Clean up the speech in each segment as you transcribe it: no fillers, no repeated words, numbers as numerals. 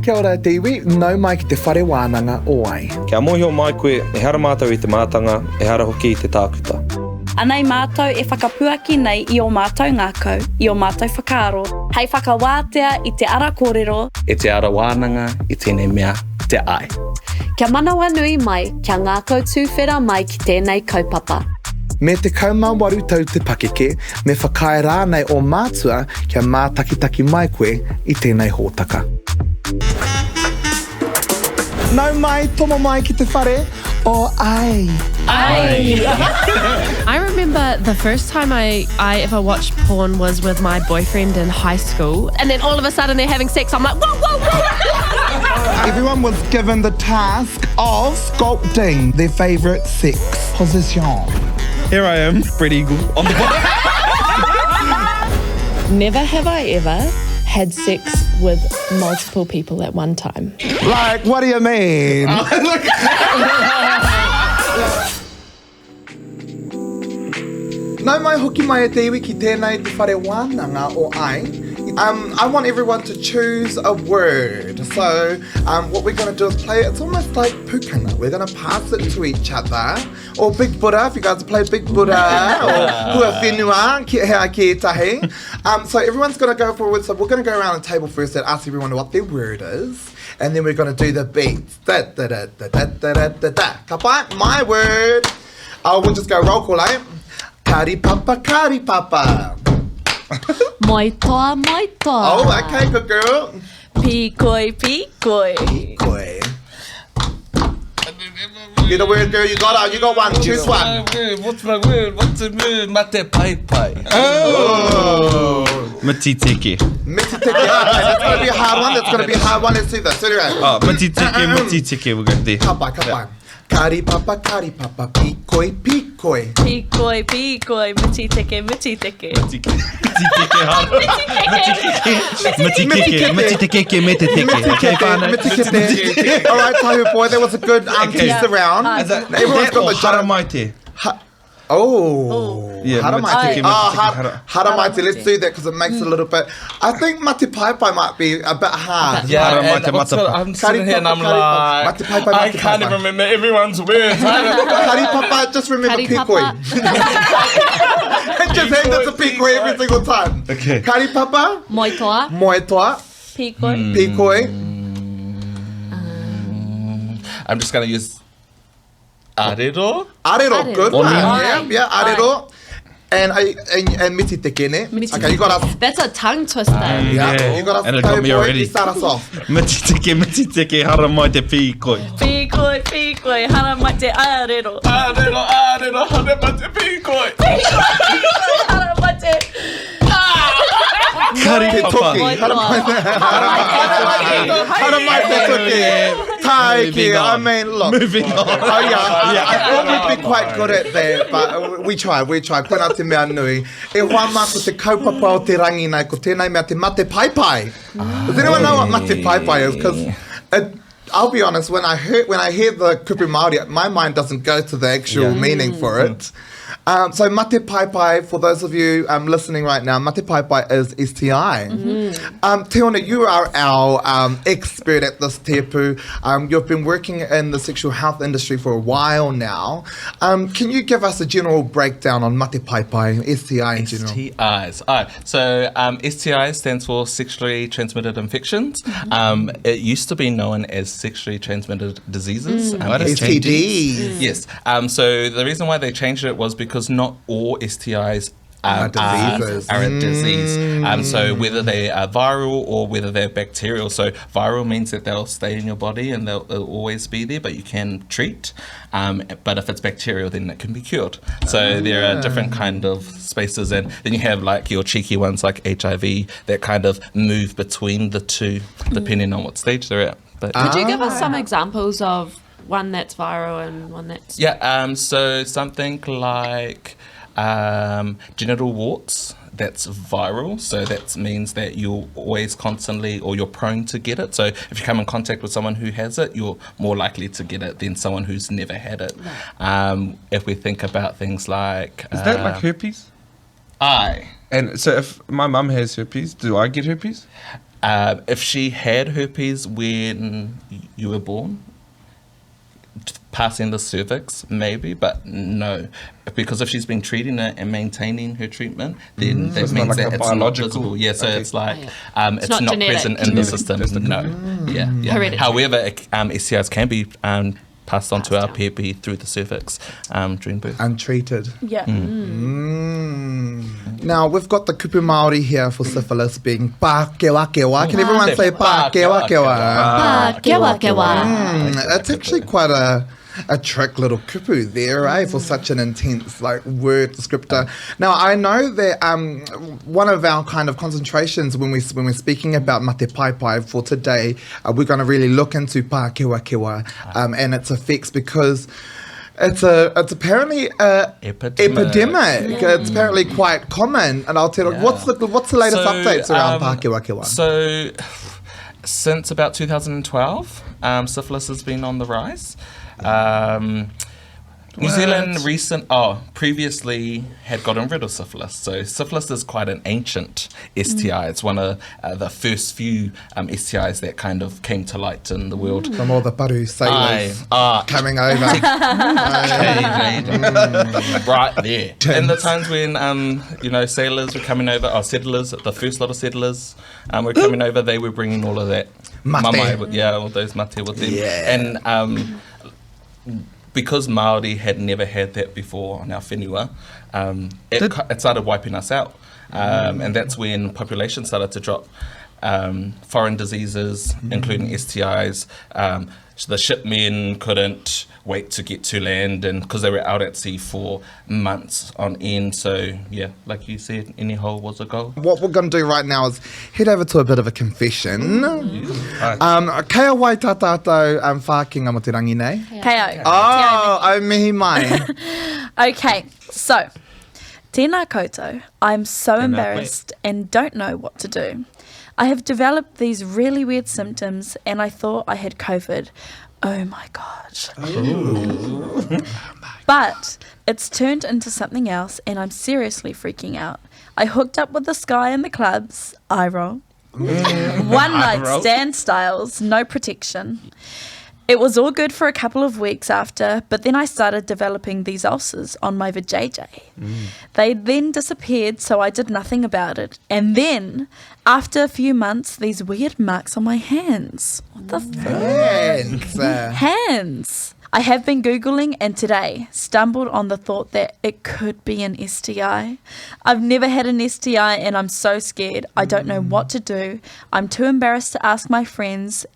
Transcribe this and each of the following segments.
Kia ora te iwi, nau mai ki te whare wānanga o ai. Kia mohio mai koe, e hara mātou i te mātanga, e hara hoki i te tākuta. Anei mātou e whakapuaki nei I o mātou ngākau, I o mātou whakaaro. Hei whakawātea I te ara kōrero. E te ara wānanga, I tēnei mea, te ai. Kia manawa nui mai, kia ngākau tūwhera mai ki tēnei kaupapa. Me te kaumāwaru tau te pakeke, me whakae rānei o mātua kia mātakitaki mai koe I tēnei hōtaka. Nau mai, tomo mai ki te whare o ai. I remember the first time I ever watched porn was with my boyfriend in high school. And then all of a sudden they're having sex. I'm like, whoa, whoa, whoa. Everyone was given the task of sculpting their favourite sex position. Here I am, spread eagle, on the bottom. Never have I ever had sex with multiple people at one time. Like, what do you mean? Nau mai hoki mai e te iwi ki tēnei te whare wānanga o ai. I want everyone to choose a word. So what we're going to do is play, it's almost like pukana. We're going to pass it to each other. Or Big Buddha, if you guys play Big Buddha. Or Hua Whenua, ki hea ki tahi. So everyone's going to go forward. So we're going to go around the table first and ask everyone what their word is. And then we're going to do the beats. Da da da da da da da da da. Kapai, my word. We'll just go roll call, eh? Kari papa, kari papa. Moi toa, moi toa. Oh, okay, good girl. Pikoi, pikoi. Pikoi. Get a word, girl. You got one. Choose one. What's my word? What's the word? Mate pai pai. Oh. Matiteke. Matiteke. Okay, that's going to be a hard one. Let's see that. So Oh, matiteke. We'll go there. Kapai. Kari papa, pikoi, pikoi. Pikoi, pikoi, matiteke. Matiteke. All right, Tahu boy, that was a good tease around. Everyone's got the haramaite. Yeah, haramaite. Let's do that because it makes a little bit. I think mate pai pai might be a bit hard. Yeah, I'm sitting here and I'm like, I can't even remember everyone's words. Kari papa, just remember pikoi. Just hang that to pikoi every single time. Okay. Kari papa. Moi toa. Moi toa. Pikoi. Pikoi. I'm just going to use arero. Arero, good one. Ai. Yeah, arero. And mititeke, ne? Okay, you got us. That's a tongue twister. Yeah, you got us. And it got me already. You start us off. Matiteke, haramaite, pikoi. Pikoi, pikoi, haramaite, arero. Arero, haramaite, pikoi. Haramaite. Kari papa. Haramaite toke. Taiki, I mean, look. Moving on. Oh, yeah. I thought we'd be quite good at that, but we try. Puna te mea nui. E hoa mā ko te kaupapa o te rangi nei, ko tēnei mea te mate pai pai. Does anyone know what mate pai pai is? Because I'll be honest, when I hear the kupu Māori, my mind doesn't go to the actual meaning for it. So mate pai pai, for those of you listening right now, mate pai pai is STI. Te Ona, you are our expert at this tepu. You've been working in the sexual health industry for a while now. Can you give us a general breakdown on mate pai pai, STI in general? STIs. So STI stands for sexually transmitted infections. It used to be known as sexually transmitted diseases. STDs. Yes. So the reason why they changed it was because not all STIs are a disease. So whether they are viral or whether they're bacterial. So viral means that they'll stay in your body and they'll always be there, but you can treat. But if it's bacterial, then it can be cured. So there are different kind of spaces, and then you have like your cheeky ones like HIV that kind of move between the two, depending on what stage they're at. But Could you give us some examples of one that's viral and one that's... Yeah, so something like genital warts, that's viral. So that means that you're always constantly, or you're prone to get it. So if you come in contact with someone who has it, you're more likely to get it than someone who's never had it. If we think about things like... Is that like herpes? And so if my mum has herpes, do I get herpes? If she had herpes when you were born, passing the cervix, maybe, but no. Because if she's been treating it and maintaining her treatment, then that means like that a it's biological- not visible. Yeah, so it's like, it's not not genetic. present in the system. No. Yeah. Hereditary. However, STIs can be passed on to our pepe through the cervix during birth. Untreated. Yeah. Now, we've got the kupu Māori here for syphilis being Pākewa kewa. Can everyone say Pākewa kewa? Kewa kewa. It's actually quite a trick little kupu there, for such an intense word descriptor. Now, I know that one of our kind of concentrations when we're speaking about mate pai for today, we're going to really look into Pākewa kewa and its effects, because it's apparently a epidemic. It's apparently quite common, and I'll tell you what's the latest updates around Pākewa kewa. So, since about 2012, syphilis has been on the rise. New Zealand previously had gotten rid of syphilis. So syphilis is quite an ancient STI. It's one of the first few STIs that kind of came to light in the world. From all the paru sailors coming over. Right there. In the times when, sailors were coming over, settlers, the first lot of settlers were coming over, they were bringing all of that. Mate. All those mate with them. Yeah. And because Māori had never had that before on our whenua, it started wiping us out. And that's when population started to drop. Foreign diseases, including STIs. The shipmen couldn't wait to get to land, and because they were out at sea for months on end. So, yeah, like you said, any hole was a goal. What we're going to do right now is head over to a bit of a confession. Kea wai tā tātou whākinga mo te rangi nei? Keo. Oh, au mihi mai. Okay, so, tēnā koutou, I'm so embarrassed and don't know what to do. I have developed these really weird symptoms and I thought I had COVID. Oh my God. But it's turned into something else and I'm seriously freaking out. I hooked up with this guy in the clubs, eye roll. One night stand styles, no protection. It was all good for a couple of weeks after, but then I started developing these ulcers on my vajayjay. They then disappeared, so I did nothing about it. And then, after a few months, these weird marks on my hands. What the fuck? Hands! I have been Googling and today stumbled on the thought that it could be an STI. I've never had an STI and I'm so scared. I don't know what to do. I'm too embarrassed to ask my friends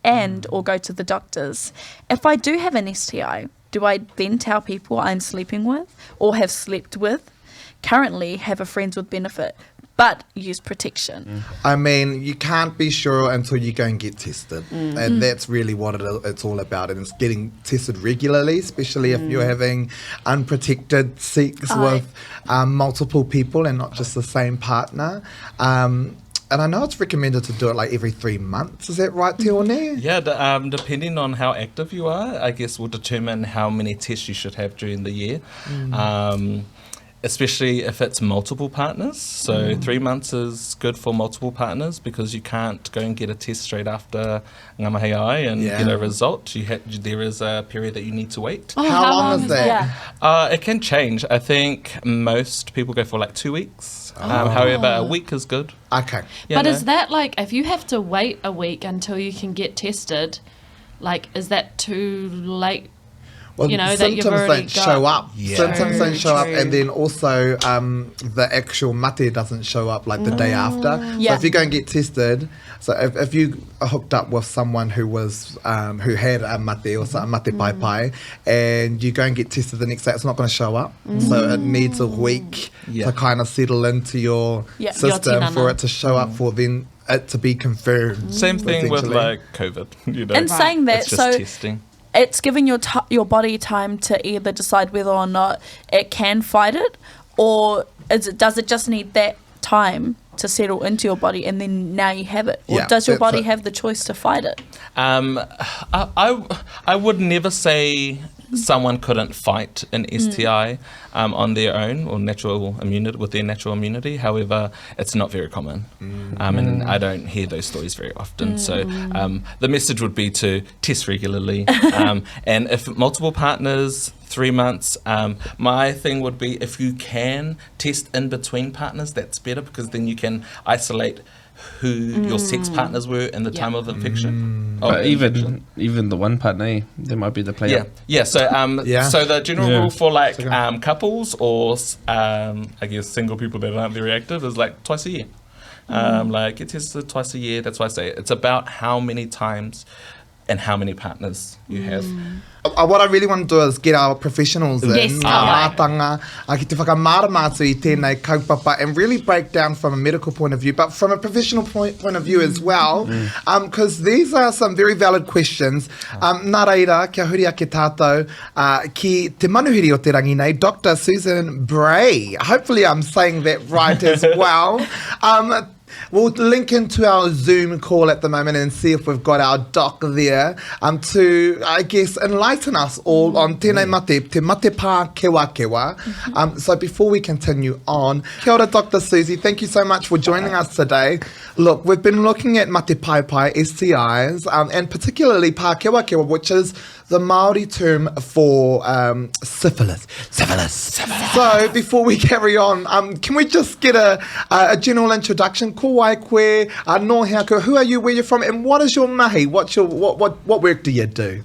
or go to the doctors. If I do have an STI, do I then tell people I'm sleeping with or have slept with? Currently have a friends with benefit, but use protection. I mean, you can't be sure until you go and get tested. And that's really what it's all about. And it's getting tested regularly, especially if you're having unprotected sex with multiple people and not just the same partner. And I know it's recommended to do it every 3 months. Is that right, Te One? Yeah, depending on how active you are, I guess will determine how many tests you should have during the year. Especially if it's multiple partners. So 3 months is good for multiple partners because you can't go and get a test straight after ngā mahi ai and get a result. There is a period that you need to wait. Oh, how long is that? It can change. I think most people go for 2 weeks. However, a week is good. Okay. But is that if you have to wait a week until you can get tested, is that too late? Well, that you've symptoms already don't got. show up. Yeah. Symptoms don't show up, True. and then also the actual mate doesn't show up the day after. Yeah. So if you go and get tested, so if you are hooked up with someone who was who had a mate or a mate pai, and you go and get tested the next day, it's not going to show up. So it needs a week to kind of settle into your system Your for it to show up for then it to be confirmed. Same thing with essentially. COVID. And saying that, it's just so testing. it's giving your body time to either decide whether or not it can fight it, or does it just need that time to settle into your body and then now you have it? Or does your body have the choice to fight it? I would never say someone couldn't fight an STI on their own or with their natural immunity. However, it's not very common, and I don't hear those stories very often. So the message would be to test regularly, and if multiple partners, 3 months. My thing would be if you can test in between partners, that's better because then you can isolate who your sex partners were in the time of infection. But even the one partner, there might be the player. So the general rule for like couples or I guess single people that aren't very active is like twice a year. Like get tested twice a year. That's why I say it's about how many times and how many partners you have. What I really want to do is get our professionals in, mātanga, ki te whakamāramātu I tēnei kaupapa, and really break down from a medical point of view, but from a professional point of view as well, because these are some very valid questions. Nā reira, kia huri ake tātou, ki te manuhiri o te rangi nei, Dr. Susan Bray. Hopefully I'm saying that right as well. We'll link into our Zoom call at the moment and see if we've got our doc there to, I guess, enlighten us all on tēnei mate, te mate pā kewa kewa. So before we continue on, kia ora Dr. Susie, thank you so much for joining us today. Look, we've been looking at mate pai pai, STIs, and particularly pā kewa kewa, which is the Māori term for syphilis. So before we carry on, can we just get a general introduction? Ko wai koe, no hea koe, who are you, where you're from, and what is your mahi? What work do you do?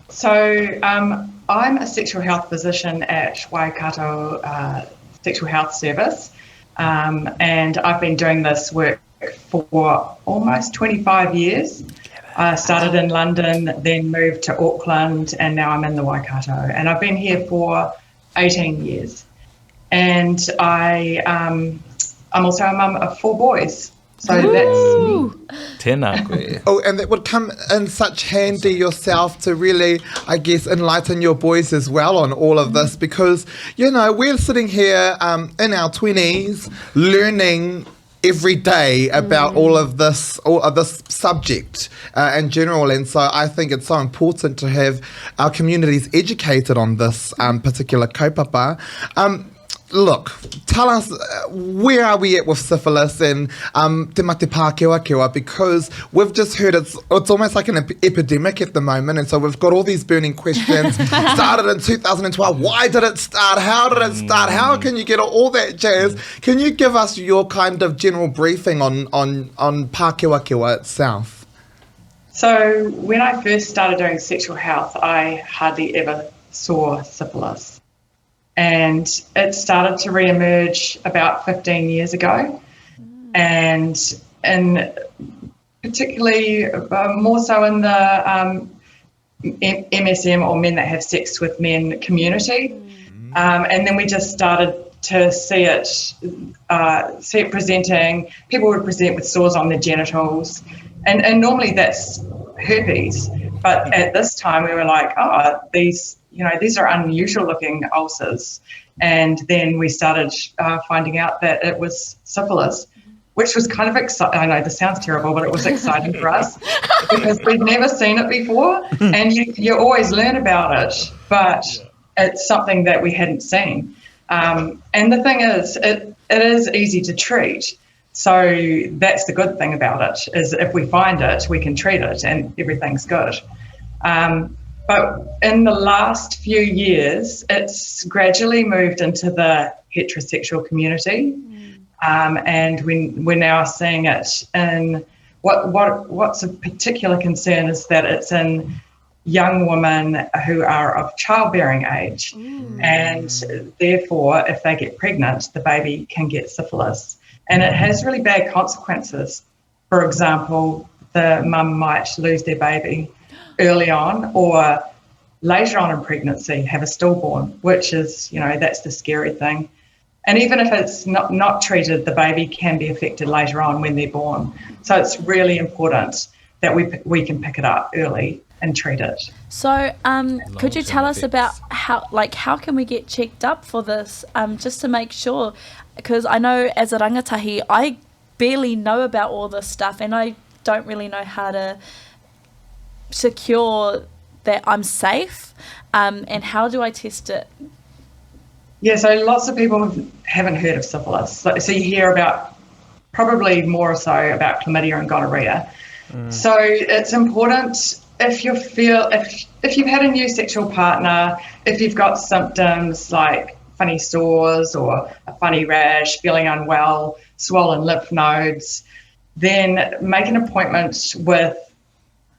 So I'm a sexual health physician at Waikato Sexual Health Service, and I've been doing this work for almost 25 years. I started in London, then moved to Auckland, and now I'm in the Waikato. And I've been here for 18 years. And I'm also a mum of 4 boys. So that's me. Tēnā koe. Oh, and that would come in such handy yourself to really, I guess, enlighten your boys as well on all of this, because, you know, we're sitting here in our 20s learning every day about all of this subject in general, and so I think it's so important to have our communities educated on this particular kaupapa. Look, tell us, where are we at with syphilis and te mate pā kewa kewa, because we've just heard it's almost like an epidemic at the moment, and so we've got all these burning questions. Started in 2012. Why did it start? How did it start? How can you get all that jazz? Can you give us your kind of general briefing on pā kewa kewa itself? So when I first started doing sexual health, I hardly ever saw syphilis. And it started to re-emerge about 15 years ago. And particularly more so in the MSM, or men that have sex with men, community. And then we just started to see it presenting. People would present with sores on their genitals. And normally that's herpes. But at this time we were like, these are unusual looking ulcers. And then we started finding out that it was syphilis, which was kind of exciting. I know this sounds terrible, but it was exciting for us because we'd never seen it before. And you always learn about it, but it's something that we hadn't seen. And the thing is, it is easy to treat. So that's the good thing about it, is if we find it, we can treat it and everything's good. But in the last few years, it's gradually moved into the heterosexual community, and we're now seeing it in what's a particular concern is that it's in young women who are of childbearing age, and therefore, if they get pregnant, the baby can get syphilis, and it has really bad consequences. For example, the mum might lose their baby early on, or later on in pregnancy have a stillborn, which is, that's the scary thing. And even if it's not treated, the baby can be affected later on when they're born. So it's really important that we can pick it up early and treat it. So could you tell us about how can we get checked up for this, just to make sure, because I know as a rangatahi, I barely know about all this stuff, and I don't really know how to secure that I'm safe? And how do I test it? Yeah, so lots of people haven't heard of syphilis. So you hear about, probably more so about chlamydia and gonorrhea. So it's important if you've had a new sexual partner, if you've got symptoms like funny sores or a funny rash, feeling unwell, swollen lymph nodes, then make an appointment with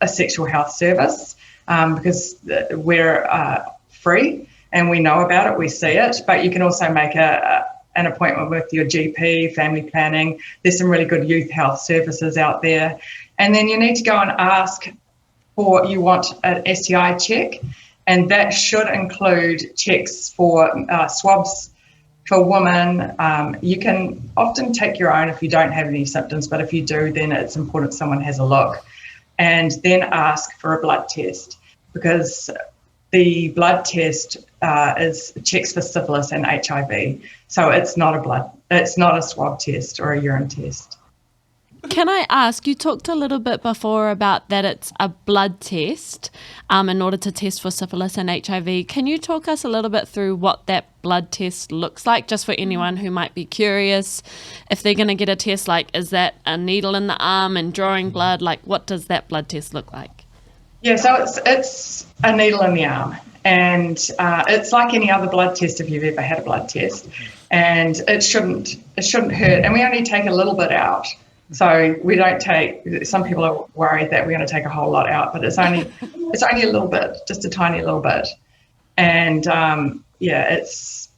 a sexual health service, because we're free and we know about it, we see it, but you can also make an appointment with your GP, family planning. There's some really good youth health services out there. And then you need to go and ask you want an STI check, and that should include checks for swabs for women. You can often take your own if you don't have any symptoms, but if you do, then it's important someone has a look. And then ask for a blood test, because the blood test checks for syphilis and HIV. So it's not a swab test or a urine test. Can I ask, you talked a little bit before about that it's a blood test in order to test for syphilis and HIV. Can you talk us a little bit through what that blood test looks like, just for anyone who might be curious? If they're going to get a test, like, is that a needle in the arm and drawing blood? Like, what does that blood test look like? Yeah, so it's a needle in the arm, and it's like any other blood test if you've ever had a blood test, and it shouldn't hurt, and we only take a little bit out. So we don't take. Some people are worried that we're going to take a whole lot out, but it's only a little bit, just a tiny little bit, and it's,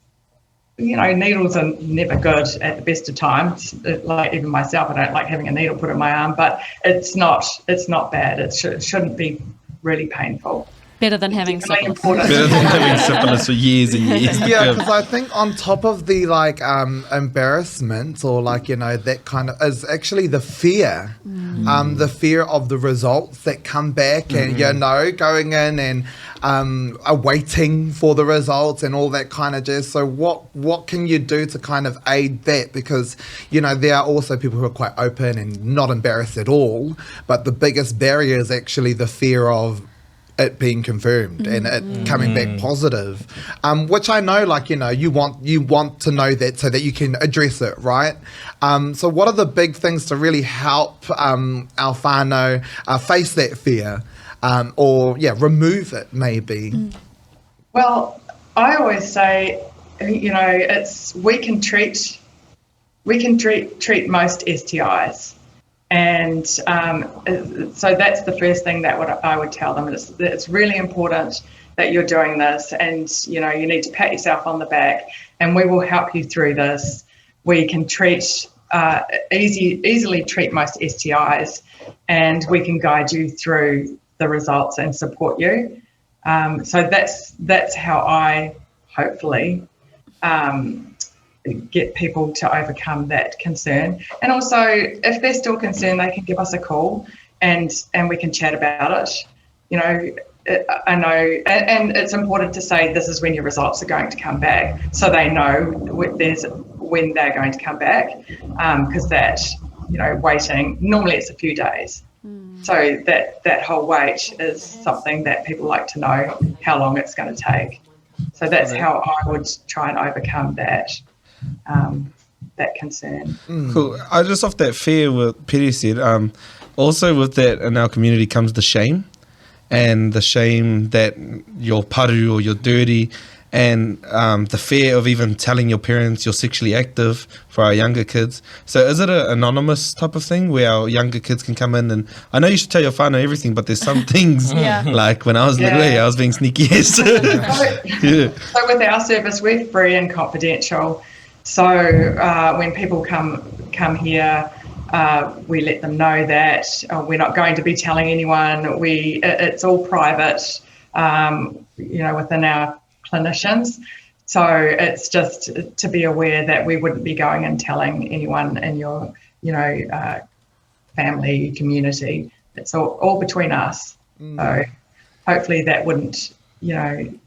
needles are never good at the best of times. Like even myself, I don't like having a needle put in my arm, but it's not bad. It shouldn't be really painful. Better than having syphilis. Better than having syphilis for years and years. Yeah, because I think on top of the embarrassment or that kind of is actually the fear, the fear of the results that come back and going in and awaiting for the results and all that kind of jazz. So what can you do to kind of aid that? Because there are also people who are quite open and not embarrassed at all, but the biggest barrier is actually the fear of it being confirmed and it coming back positive, which I know, you want to know that so that you can address it, right? So what are the big things to really help our whānau face that fear, or remove it maybe? Well, I always say, we can treat most STIs. And so that's the first thing that I would tell them. It's really important that you're doing this, and you need to pat yourself on the back, and we will help you through this. We can easily treat most STIs, and we can guide you through the results and support you. So that's how I hopefully get people to overcome that concern. And also, if they're still concerned, they can give us a call and we can chat about it. I know, and it's important to say this is when your results are going to come back, so they know when they're going to come back, because that, waiting, normally it's a few days. So that whole wait is something that people like to know how long it's going to take. So that's how I would try and overcome that concern. Cool. I just off that fear what Piri said, also with that in our community comes the shame, and the shame that you're paru or you're dirty, and the fear of even telling your parents you're sexually active for our younger kids. So is it an anonymous type of thing where our younger kids can come in? And I know you should tell your whānau everything, but there's some things like when I was little, I was being sneaky. So with our service, we're free and confidential. So when people come here, we let them know that we're not going to be telling anyone. It's all private, within our clinicians. So it's just to be aware that we wouldn't be going and telling anyone in your, family, community. It's all between us. So hopefully that wouldn't, you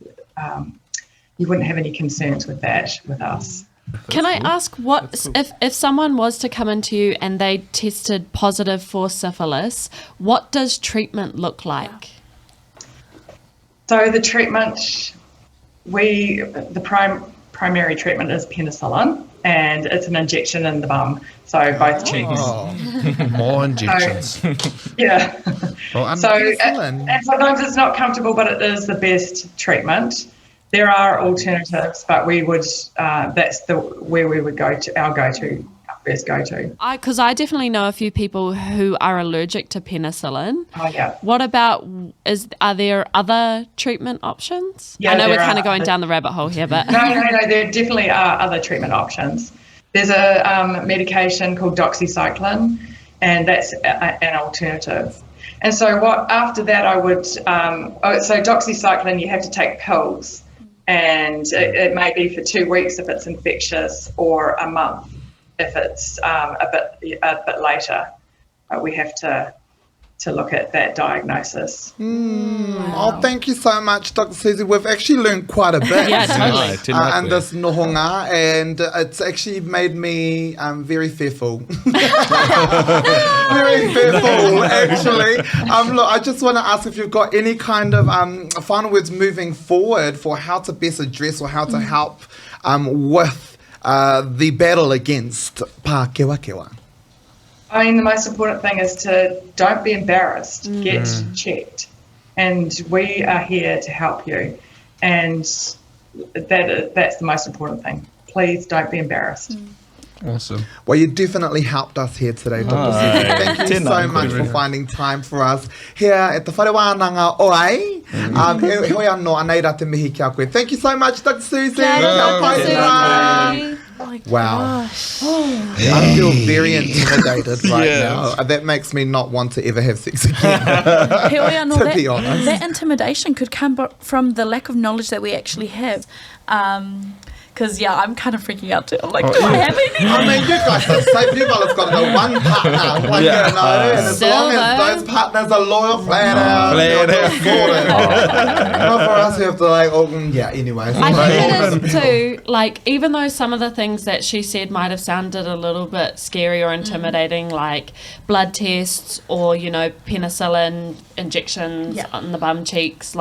wouldn't have any concerns with that with us. Can I ask if someone was to come into you and they tested positive for syphilis, what does treatment look like? So the treatment, primary treatment is penicillin, and it's an injection in the bum. So both cheeks. More injections. Yeah. Well, So and sometimes it's not comfortable, but it is the best treatment. There are alternatives, but we would that's where we would go to, our first go-to. Because I definitely know a few people who are allergic to penicillin. Oh yeah. What about, are there other treatment options? Yeah, I know we're there kind of are. going down the rabbit hole here, but... No, there definitely are other treatment options. There's a medication called doxycycline, and that's an alternative. And so after that I would, so doxycycline, you have to take pills, and it may be for 2 weeks if it's infectious, or a month if it's a bit later. We have to look at that diagnosis. Oh, thank you so much, Dr. Susie. We've actually learned quite a bit. Yeah, totally. And this nohonga, and it's actually made me very fearful. Very fearful, actually. Look, I just want to ask if you've got any kind of final words moving forward for how to best address or how to help with the battle against Pākewakewa. I mean, the most important thing is to don't be embarrassed. Get checked, and we are here to help you. And that's the most important thing. Please don't be embarrassed. Awesome. Well, you definitely helped us here today, Dr. Susie. Thank you so much for finding time for us here at the Wharewananga Oai. Hoi anō, anei rā te mihi kia koe. Thank you so much, Dr. Susie. Wow. I feel very intimidated right now. That makes me not want to ever have sex again. To be honest. That intimidation could come from the lack of knowledge that we actually have. Because, I'm kind of freaking out too. I'm like, do I have any? I mean, you guys are safe. You've got the one partner. Like, and as long as those partners are loyal, flat out. Not for us, we have to anyway. I think it is too, even though some of the things that she said might have sounded a little bit scary or intimidating, like blood tests or, penicillin injections on the bum cheeks,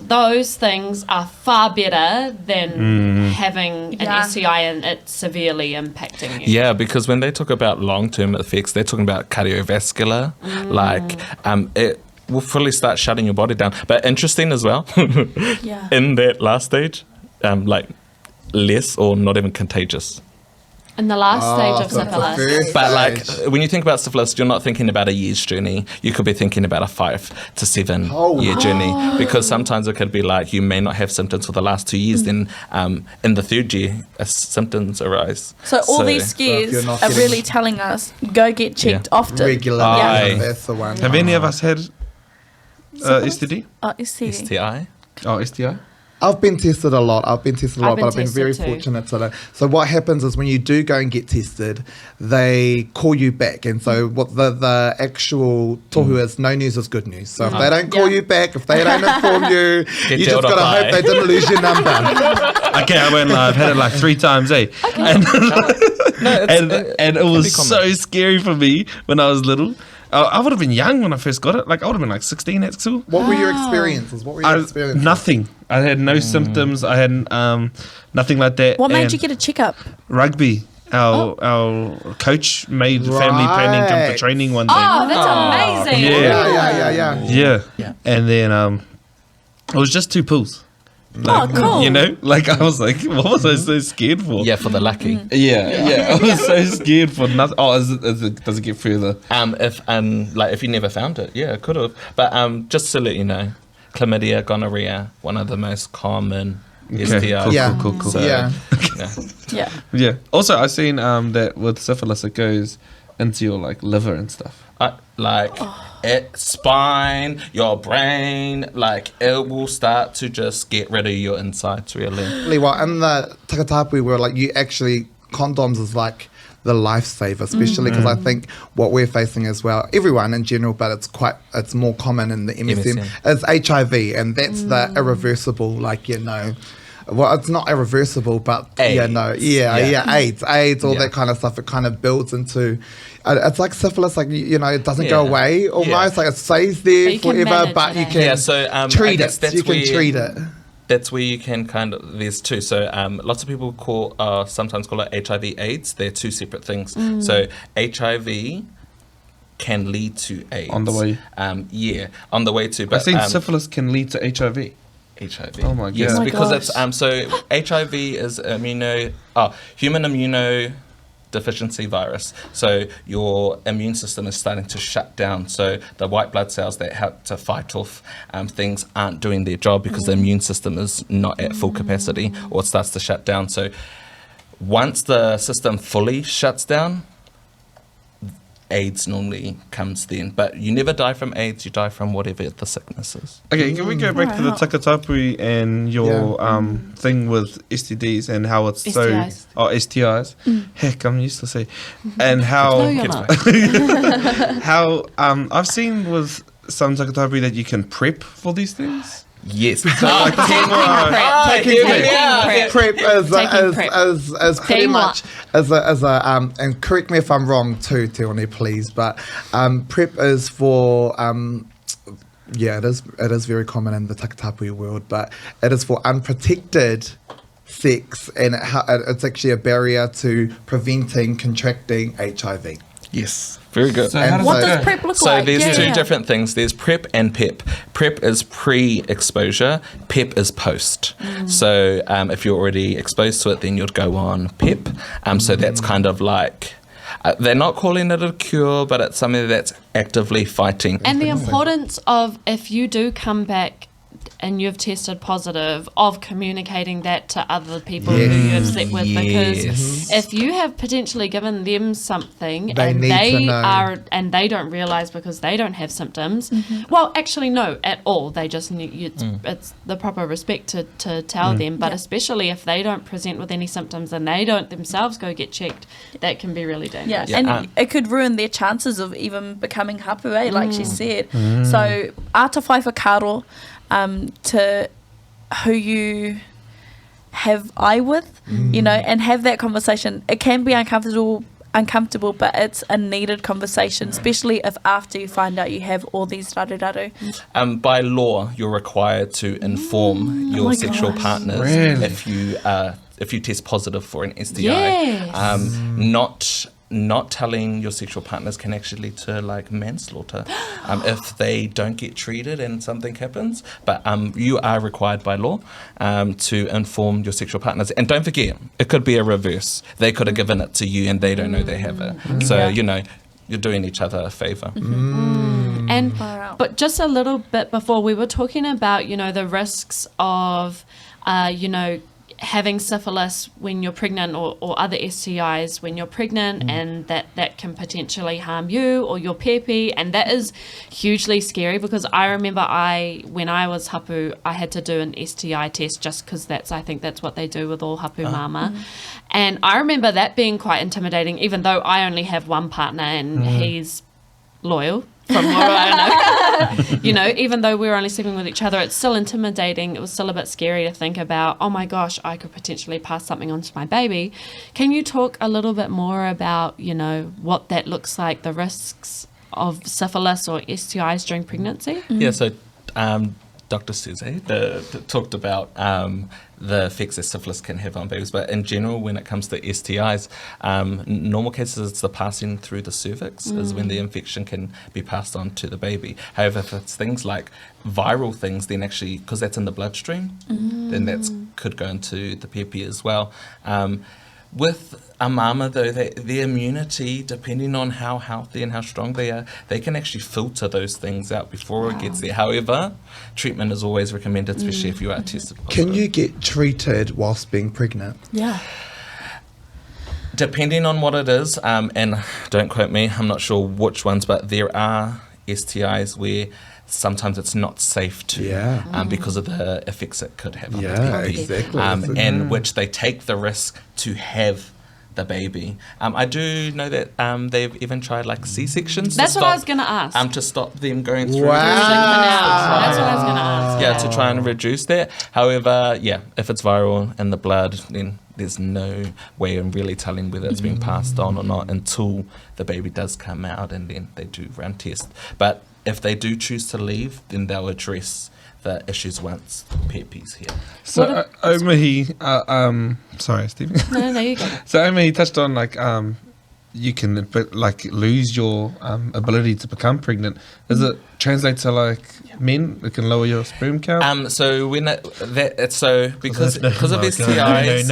those things are far better than having an STI and it severely impacting you. Yeah, because when they talk about long-term effects, they're talking about cardiovascular, it will fully start shutting your body down. But interesting as well, in that last stage, less or not even contagious. In the last stage of syphilis. But when you think about syphilis, you're not thinking about a year's journey. You could be thinking about a 5 to 7 year journey, because sometimes it could be you may not have symptoms for the last 2 years. Then in the 3rd year, symptoms arise. So all these scares are really telling us, go get checked often. Regularly. That's the one. Have any of us had STD? STI? Oh, STI? I've been tested a lot, but I've been very fortunate today. So what happens is when you do go and get tested, they call you back. And so what the actual tohu is, no news is good news. So if they don't call you back, if they don't inform you, you just got to hope they didn't lose your number. Okay, I went live. Had it 3 times, eh? Okay. And it was so scary for me when I was little. I would have been young when I first got it. I would have been 16 at school. What were your experiences? Nothing. I had no symptoms. I had nothing like that. What made you get a checkup? Rugby. Our coach made family planning come for training one day. Oh, that's amazing. Yeah. And then it was just 2 pools. Cool. I was like, what was I so scared for? Yeah, for the lucky. Yeah. I was so scared for nothing. Oh, does it get further? If you never found it, it could have. But just to let you know, chlamydia, gonorrhea, one of the most common STIs. Cool. So, Yeah. Also, I've seen that with syphilis, it goes into your liver and stuff. Spine, your brain, it will start to just get rid of your insides, really. Well, in the takatapu, we were condoms is the lifesaver, especially because I think what we're facing as well, everyone in general, but it's more common in the MSM, is HIV, and that's the irreversible, well, it's not irreversible, but AIDS. AIDS, all that kind of stuff. It kind of builds into, it's like syphilis, like, you know, it doesn't go away almost, like it stays there forever, but you can treat it. You can treat it. That's where you can kind of, there's two. So lots of people sometimes call it HIV AIDS. They're two separate things. So HIV can lead to AIDS. On the way? On the way to. But, I think syphilis can lead to HIV. HIV. Oh my god. Yes, because it's, so HIV is human immunodeficiency virus. So your immune system is starting to shut down. So the white blood cells that help to fight off things aren't doing their job because the immune system is not at full capacity, or it starts to shut down. So once the system fully shuts down, AIDS normally comes then. But you never die from AIDS, you die from whatever the sickness is. Okay, can we go back to the takatapui and your thing with STDs and how it's STIs. STIs. Heck, I'm used to say. And how how I've seen with some takatapui that you can prep for these things. Yes. So like Prep as pretty much as a and correct me if I'm wrong too, Teone, please, but prep is for it is very common in the takatapui world, but it is for unprotected sex, and it's actually a barrier to preventing contracting HIV. Yes, very good. So What does PrEP look like? So there's two different things. There's PrEP and PEP. PrEP is pre-exposure. PEP is post. So if you're already exposed to it, then you'd go on PEP. So that's kind of like, they're not calling it a cure, but it's something that's actively fighting. And the importance of, if you do come back and you've tested positive, of communicating that to other people who you have slept with, because if you have potentially given them something and they don't realise because they don't have symptoms, well, actually no, at all, they just need it's the proper respect to tell them, but especially if they don't present with any symptoms and they don't themselves go get checked, that can be really dangerous. And it could ruin their chances of even becoming hapu, like she said. So ata whai whakaro to who you have eye with, you know, and have that conversation. It can be uncomfortable, but it's a needed conversation, especially if after you find out you have all these raru. By law, you're required to inform your sexual partners if you test positive for an STI. Not telling your sexual partners can actually lead to like manslaughter if they don't get treated and something happens. But you are required by law to inform your sexual partners. And don't forget, it could be a reverse. They could have given it to you and they don't know they have it. So, you know, you're doing each other a favour. And but just a little bit before, we were talking about, you know, the risks of, you know, having syphilis when you're pregnant, or other STIs when you're pregnant, and that can potentially harm you or your pepe, and that is hugely scary, because I remember when I was hapu, I had to do an STI test just because I think that's what they do with all hapu mama. And I remember that being quite intimidating, even though I only have one partner and he's loyal. From what I know, you know, even though we were only sleeping with each other, it's still intimidating. It was still a bit scary to think about, oh my gosh, I could potentially pass something on to my baby. Can you talk a little bit more about, you know, what that looks like, the risks of syphilis or STIs during pregnancy? Yeah, so Dr. Suze talked about the effects that syphilis can have on babies, but in general, when it comes to STIs, normal cases, it's the passing through the cervix is when the infection can be passed on to the baby. However, if it's things like viral things, then actually, because that's in the bloodstream, then that could go into the pepe as well. With a mama, though, the immunity, depending on how healthy and how strong they are, they can actually filter those things out before it gets there. However, treatment is always recommended, especially if you are tested positive. Can you get treated whilst being pregnant? Yeah. Depending on what it is, and don't quote me, I'm not sure which ones, but there are STIs where sometimes it's not safe to, because of the effects it could have on the baby. Exactly. And which they take the risk to have the baby. I do know that they've even tried like C-sections. That's what I was going to ask. To stop them going through. Wow. That's what I was going to ask. Yeah, to try and reduce that. However, if it's viral in the blood, then there's no way of really telling whether it's been passed on or not until the baby does come out, and then they do run tests. But if they do choose to leave, then they'll address the issues once Pepe's here. So Omahi, sorry, Stephen. No, you go. So Omahi touched on like you can lose your ability to become pregnant. Does it translate to like men? It can lower your sperm count. So when because of STIs,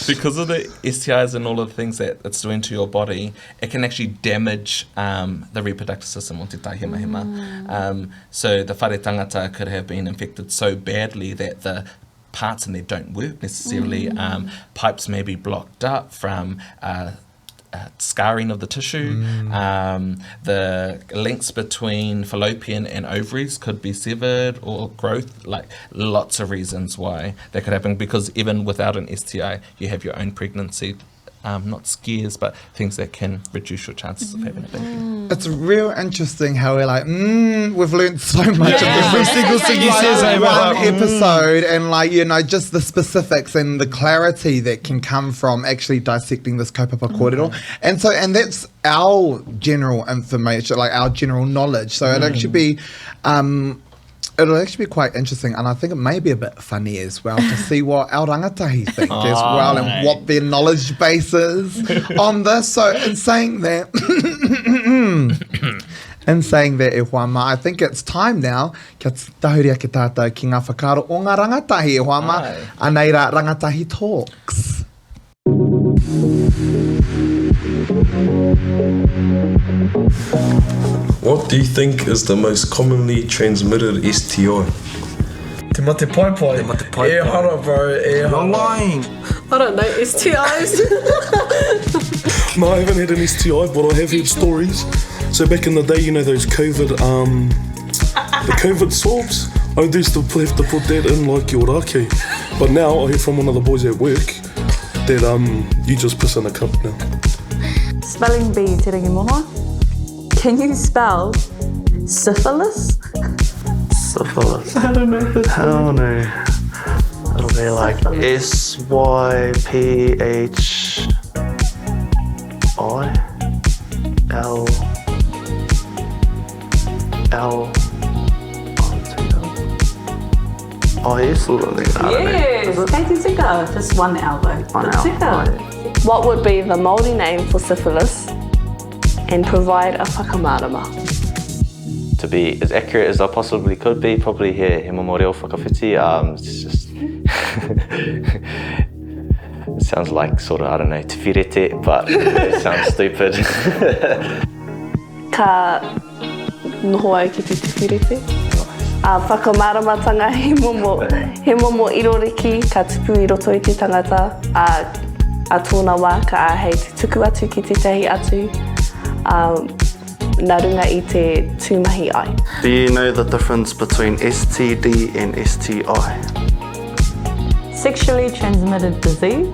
because of the STIs and all of the things that it's doing to your body, it can actually damage the reproductive system o te taihemahema. So the whare tangata could have been infected so badly that the parts in there don't work necessarily. Pipes may be blocked up from scarring of the tissue. The links between fallopian and ovaries could be severed, or growth, like lots of reasons why that could happen, because even without an STI, you have your own pregnancy. Not scares, but things that can reduce your chances of having a baby. It's real interesting how we're like, we've learned so much of every single thing you said in one episode, and just the specifics and the clarity that can come from actually dissecting this kaupapa kōrero. And that's our general information, like our general knowledge. So it'll actually be quite interesting, and I think it may be a bit funny as well to see what our rangatahi think as well, and what their knowledge base is on this. So in saying that, e Huama, I think it's time now, kia tahuria ki tātou ki ngā whakaaro o ngā rangatahi, e Huama, anei rā Rangatahi Talks. What do you think is the most commonly transmitted STI? Te mate pai pai. Te mate pai pai. E hara, bro. E hara. lying. I don't know, STIs. No, I haven't had an STI, but I have heard stories. So back in the day, those COVID, the COVID swabs, I used to have to put that in like your rake. But now I hear from one of the boys at work that you just piss in a cup now. Spelling bee, te rangi moha. Can you spell syphilis? Syphilis. I don't know. Hell no. It'll be like SYPHIL. Oh, yes, Yes, Katie Tika. Just one L though. One L. What would be the Māori name for syphilis and provide a whakamārama? To be as accurate as I possibly could be, probably he momo reo whakawhiti. It's just it sounds like sort of, I don't know, te whirete, but it sounds stupid. Ka noho ai ki te whirete. Whakamāramatanga he momo iroriki, ka tupu I roto I te tangata, a tōna wā ka ahei te tuku atu ki te tehi atu, nā runga I te tūmahi ai. Do you know the difference between STD and STI? Sexually transmitted disease.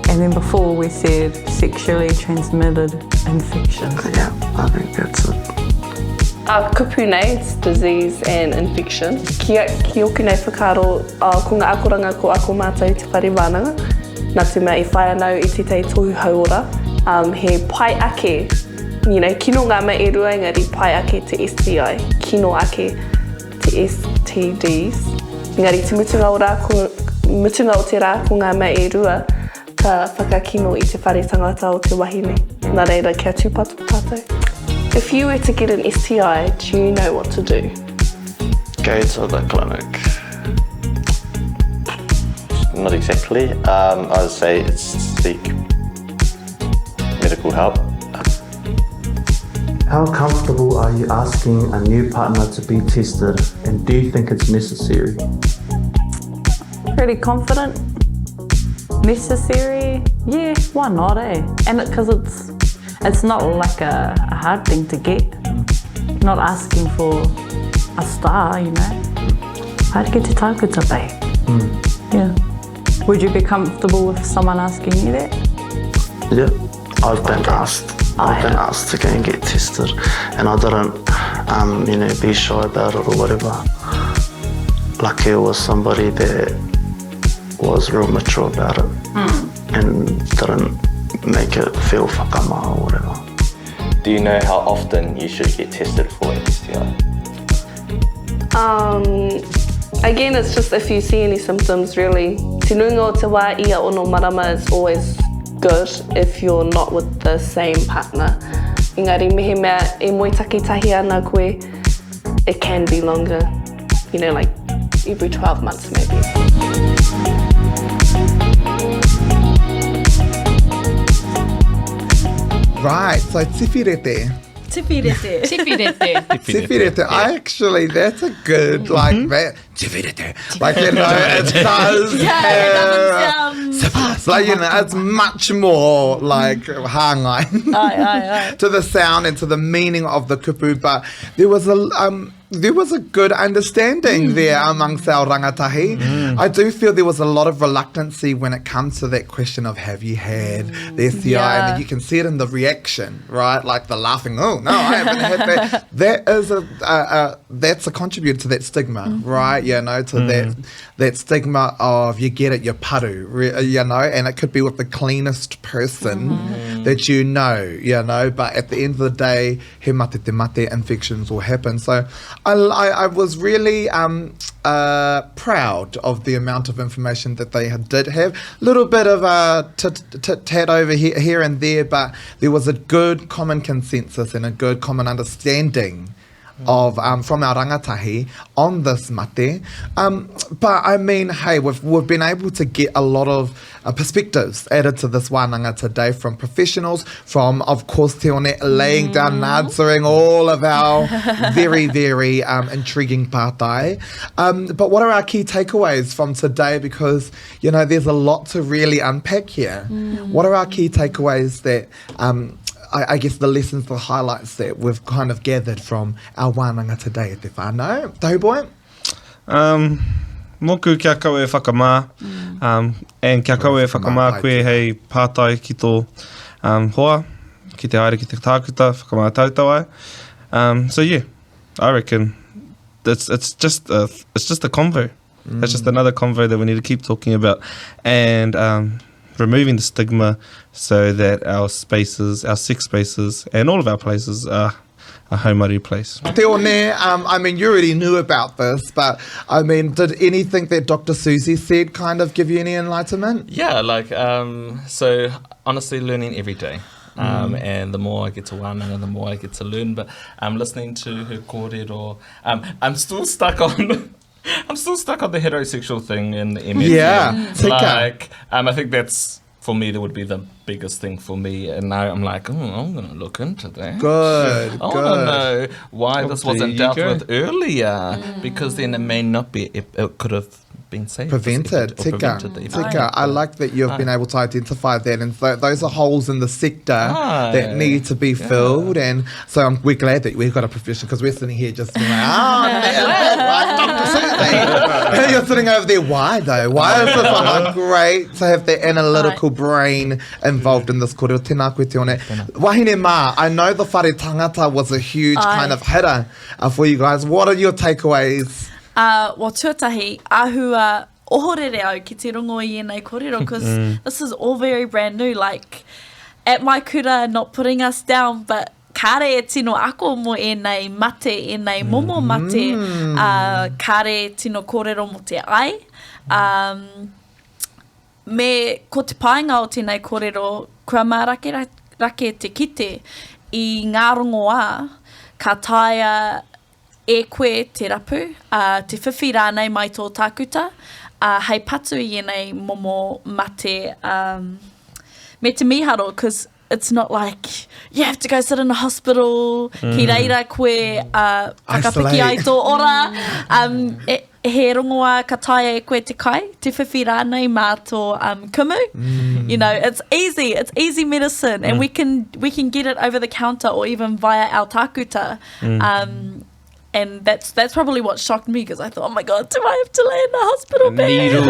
And then before we said sexually transmitted infection. Yeah, I think that's it. Kupune, it's disease and infection. Ki oku nei whakaro ko ngā akoranga ko ako mātou te whare wānanga. Nā te mea I whai anau I te tei tohu hauora. He pai ake, kino ngā mea e rua, engari pai ake te STI, kino ake te STDs. Engari te mutunga o te rā ko ngā mea e rua, ka whakakino I te whare tangata o te wahine. Nā reira kia tūpato tātou. If you were to get an STI, do you know what to do? Go to the clinic. Not exactly. I would say it's seek medical help. How comfortable are you asking a new partner to be tested, and do you think it's necessary? Pretty confident. Necessary? Yeah, why not, eh? And because it's not like a hard thing to get. Not asking for a star, Haere ki te tākuta, babe. Yeah. Would you be comfortable with someone asking you that? Yeah, I've been asked. I've been asked to go and get tested, and I didn't, be shy about it or whatever. Lucky it was somebody that was real mature about it and didn't make it feel whakama or whatever. Do you know how often you should get tested for an STI? Again, it's just if you see any symptoms, really. Te nunga o te wā ia ono marama is always good if you're not with the same partner. Engari, mehe mea e moi takitahi ana koe, it can be longer. Like every 12 months maybe. Right, so Syphilite. Syphilite. I actually, that's a good, that. Syphilite. It does. Syphilis. It's much more Māngai to the sound and to the meaning of the kupu, but there was a good understanding there amongst our rangatahi. I do feel there was a lot of reluctancy when it comes to that question of have you had the STI, and then you can see it in the reaction, right? Like the laughing, oh no, I haven't had that. That is that's a contributor to that stigma, right? To that stigma of you get it, you're paru, and it could be with the cleanest person that but at the end of the day, he mate te mate, infections will happen. So I was really proud of the amount of information that they did have. A little bit of tit-tat over here and there, but there was a good common consensus and a good common understanding of from our rangatahi on this mate. But I mean, hey, we've been able to get a lot of perspectives added to this wānanga today from professionals, from, of course, Te One laying down, answering all of our very, very intriguing pātai. But what are our key takeaways from today? Because, there's a lot to really unpack here. What are our key takeaways that I guess the lessons, the highlights that we've kind of gathered from our wānanga today at te whānau? Tauboy? Moku kia kau e whakamā, and kia kau e whakamā koe hei pātai ki tō hoa, ki te aere ki te tākuta, whakamā tautau ai. So yeah, I reckon it's just a convo. It's just another convo that we need to keep talking about, and removing the stigma so that our spaces, our sex spaces, and all of our places are a haumari place. Te One, I mean, you already knew about this, but I mean, did anything that Dr. Susie said kind of give you any enlightenment? Yeah, so honestly, learning every day. And the more I get to wānanga, the more I get to learn. But listening to her kōrero, I'm still stuck on the heterosexual thing in the MS. Yeah. I think that's, for me, that would be the biggest thing for me. And now I'm like, I'm going to look into that. Good. I want to know why this wasn't dealt with earlier. Because then it may not be, it could have been saved. Prevented. Tika. I like that you've been able to identify that, and those are holes in the sector that need to be filled. And so we're glad that we've got a profession, because we're sitting here just being like, Dr. Susie. You're sitting over there, why though? Why is this great to have that analytical brain involved in this kōrero. Tēnā koe te one. Wahine mā, I know the whare tangata was a huge kind of hitter for you guys. What are your takeaways? Wa tuatahi, ahua ohorere au ki te rongo I enei kōrero, because this is all very brand new. Like, at my kura, not putting us down, but kare e tino ako mo enei mate, enei momo mate, kare tino kōrero mo te ai. Me ko te painga o tēnei kōrero, kua mā rake te kite I ngā rongoā, ka taia e koe te rapu, te whiwhi rānei mai tō tākuta, hei patu I enei momo mate me te miharo, because it's not like you have to go sit in a hospital, ki reira koe whakapiki ai tō ora. He rongoa ka taia e koe te kai, te whiwhi rānei mā tō kumu. You know, it's easy medicine, and we can get it over the counter or even via our tākuta. And that's probably what shocked me because I thought, oh my God, do I have to lay in the hospital bed?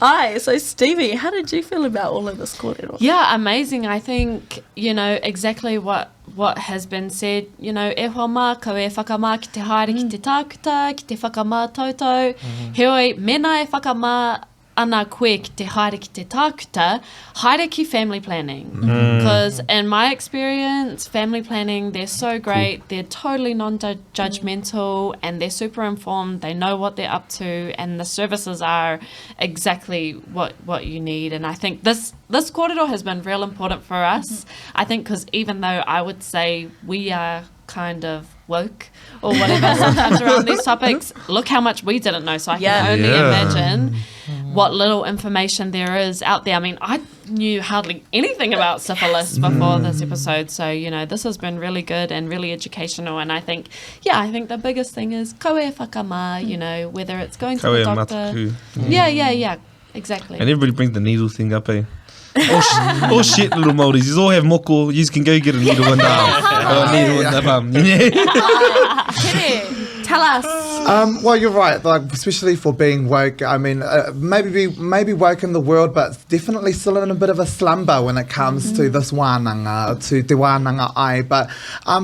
Aye, so Stevie, how did you feel about all of this kōrero? Yeah, amazing. I think, exactly what has been said, e hoa mā, kau e whakamā ki te haere ki te tākuta, ki te whakamā tautau. Heoi, mena e whakamā ana koe ki te haere ki te tākuta, haere ki family planning. Because in my experience, family planning, they're so great. They're totally non-judgmental and they're super informed. They know what they're up to and the services are exactly what you need. And I think this kōrero has been real important for us. I think because even though I would say we are kind of woke or whatever sometimes around these topics, look how much we didn't know. So I can only imagine what little information there is out there. I mean, I knew hardly anything about syphilis before this episode. So, this has been really good and really educational. And I think the biggest thing is koe whakamā, whether it's going to the doctor. Yeah, exactly. And everybody brings the needle thing up, eh? Oh shit, little Māoris. You all have moko. You can go get a needle in the arm. Needle in the bum. Tell us. Well, you're right. Like, especially for being woke. I mean, maybe woke in the world, but definitely still in a bit of a slumber when it comes to this wānanga, to te wānanga ai. But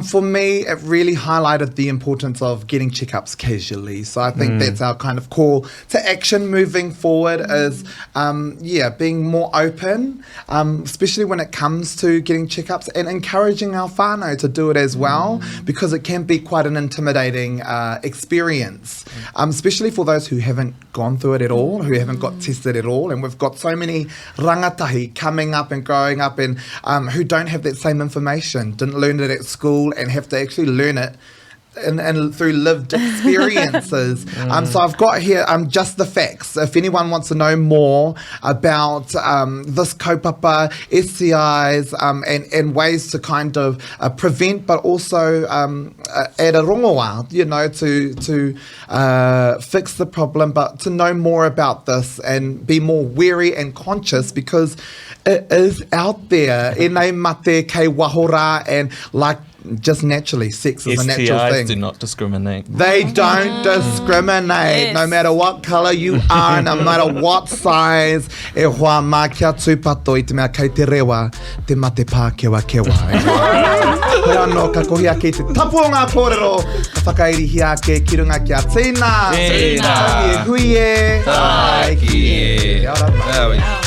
for me, it really highlighted the importance of getting checkups casually. So I think that's our kind of call to action moving forward is, being more open, especially when it comes to getting checkups and encouraging our whānau to do it as well, because it can be quite an intimidating experience, especially for those who haven't gone through it at all, who haven't got tested at all. And we've got so many rangatahi coming up and growing up and who don't have that same information, didn't learn it at school and have to actually learn it and through lived experiences. So I've got here just the facts. If anyone wants to know more about this kaupapa, STIs, and ways to kind of prevent, but also add a rongoa, to fix the problem, but to know more about this and be more wary and conscious because it is out there. E nei mate kei wahora, and like just naturally, sex is a natural thing. STIs do not discriminate. They don't discriminate. No matter what colour you are, no matter what size. E hoa mā kia tūpato I te mea kei te rewa, te mate pā kewa. Hoi anō, ka kohia ki te tapu o ngā kōrero, ka whakairihi ake ki runga kia tīna. Tīna. Hui e. Tai ki e. Kia ora.